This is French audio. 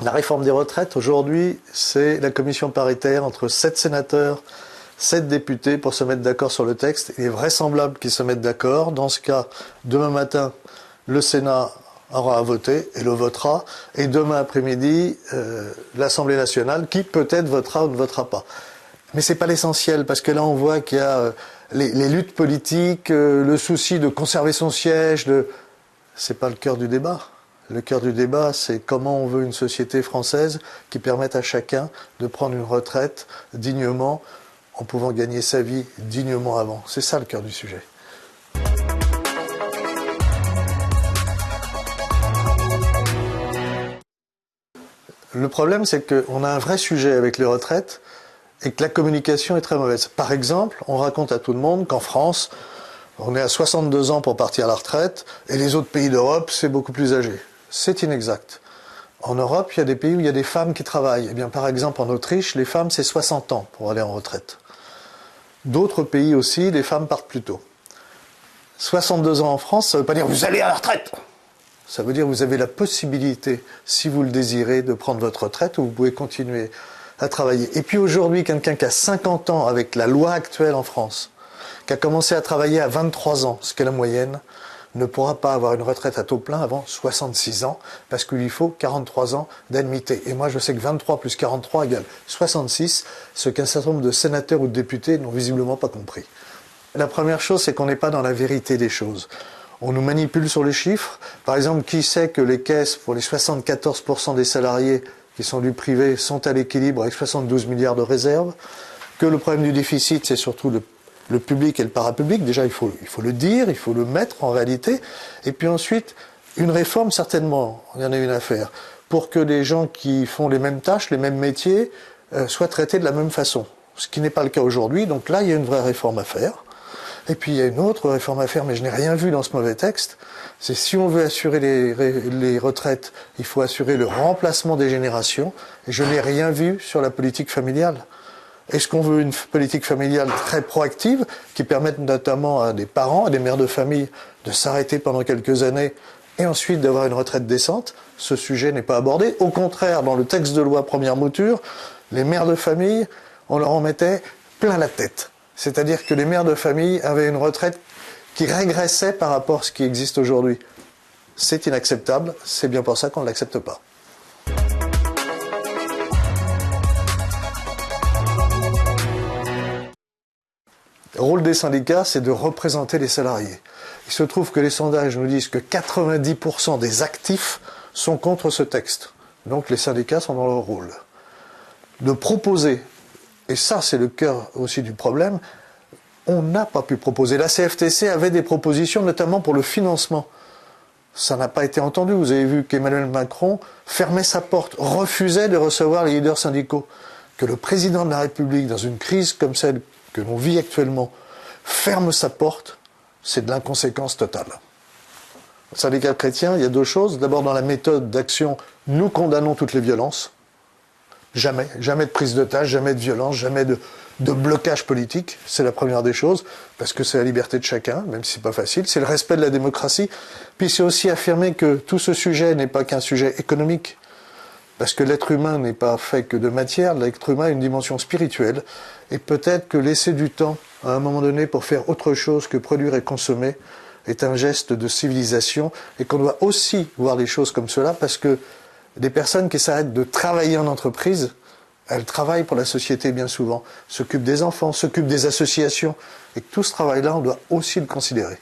La réforme des retraites, aujourd'hui, c'est la commission paritaire entre 7 sénateurs, 7 députés pour se mettre d'accord sur le texte. Il est vraisemblable qu'ils se mettent d'accord. Dans ce cas, demain matin, le Sénat aura à voter et le votera. Et demain après-midi, l'Assemblée nationale, qui peut-être votera ou ne votera pas. Mais c'est pas l'essentiel, parce que là, on voit qu'il y a les luttes politiques, le souci de conserver son siège. C'est pas le cœur du débat. Le cœur du débat, c'est comment on veut une société française qui permette à chacun de prendre une retraite dignement, en pouvant gagner sa vie dignement avant. C'est ça le cœur du sujet. Le problème, c'est qu'on a un vrai sujet avec les retraites et que la communication est très mauvaise. Par exemple, on raconte à tout le monde qu'en France, on est à 62 ans pour partir à la retraite et les autres pays d'Europe, c'est beaucoup plus âgé. C'est inexact. En Europe, il y a des pays où il y a des femmes qui travaillent. Eh bien, par exemple, en Autriche, les femmes, c'est 60 ans pour aller en retraite. D'autres pays aussi, les femmes partent plus tôt. 62 ans en France, ça ne veut pas dire vous allez à la retraite. Ça veut dire que vous avez la possibilité, si vous le désirez, de prendre votre retraite ou vous pouvez continuer à travailler. Et puis aujourd'hui, quelqu'un qui a 50 ans avec la loi actuelle en France, qui a commencé à travailler à 23 ans, ce qui est la moyenne, ne pourra pas avoir une retraite à taux plein avant 66 ans, parce qu'il lui faut 43 ans d'annuité. Et moi, je sais que 23 plus 43 égale 66, ce qu'un certain nombre de sénateurs ou de députés n'ont visiblement pas compris. La première chose, c'est qu'on n'est pas dans la vérité des choses. On nous manipule sur les chiffres. Par exemple, qui sait que les caisses, pour les 74% des salariés qui sont du privé, sont à l'équilibre avec 72 milliards de réserves, que le problème du déficit, c'est surtout le public et le parapublic. Déjà, il faut le dire, il faut le mettre en réalité. Et puis ensuite, une réforme, certainement, il y en a une à faire, pour que les gens qui font les mêmes tâches, les mêmes métiers, soient traités de la même façon. Ce qui n'est pas le cas aujourd'hui. Donc là, il y a une vraie réforme à faire. Et puis il y a une autre réforme à faire, mais je n'ai rien vu dans ce mauvais texte. C'est si on veut assurer les retraites, il faut assurer le remplacement des générations. Et je n'ai rien vu sur la politique familiale. Est-ce qu'on veut une politique familiale très proactive, qui permette notamment à des parents, à des mères de famille, de s'arrêter pendant quelques années et ensuite d'avoir une retraite décente? Ce sujet n'est pas abordé. Au contraire, dans le texte de loi première mouture, les mères de famille, on leur en mettait plein la tête. C'est-à-dire que les mères de famille avaient une retraite qui régressait par rapport à ce qui existe aujourd'hui. C'est inacceptable, c'est bien pour ça qu'on ne l'accepte pas. Le rôle des syndicats, c'est de représenter les salariés. Il se trouve que les sondages nous disent que 90% des actifs sont contre ce texte. Donc les syndicats sont dans leur rôle. De proposer, et ça c'est le cœur aussi du problème, on n'a pas pu proposer. La CFTC avait des propositions, notamment pour le financement. Ça n'a pas été entendu. Vous avez vu qu'Emmanuel Macron fermait sa porte, refusait de recevoir les leaders syndicaux. Que le président de la République, dans une crise comme celle que l'on vit actuellement, ferme sa porte, c'est de l'inconséquence totale. Le syndicat chrétien, il y a deux choses. D'abord, dans la méthode d'action, nous condamnons toutes les violences. Jamais de prise d'otage, jamais de violence, jamais de blocage politique. C'est la première des choses, parce que c'est la liberté de chacun, même si c'est pas facile. C'est le respect de la démocratie. Puis c'est aussi affirmer que tout ce sujet n'est pas qu'un sujet économique. Parce que l'être humain n'est pas fait que de matière, l'être humain a une dimension spirituelle. Et peut-être que laisser du temps, à un moment donné, pour faire autre chose que produire et consommer, est un geste de civilisation. Et qu'on doit aussi voir les choses comme cela, parce que des personnes qui s'arrêtent de travailler en entreprise, elles travaillent pour la société bien souvent, s'occupent des enfants, s'occupent des associations. Et que tout ce travail-là, on doit aussi le considérer.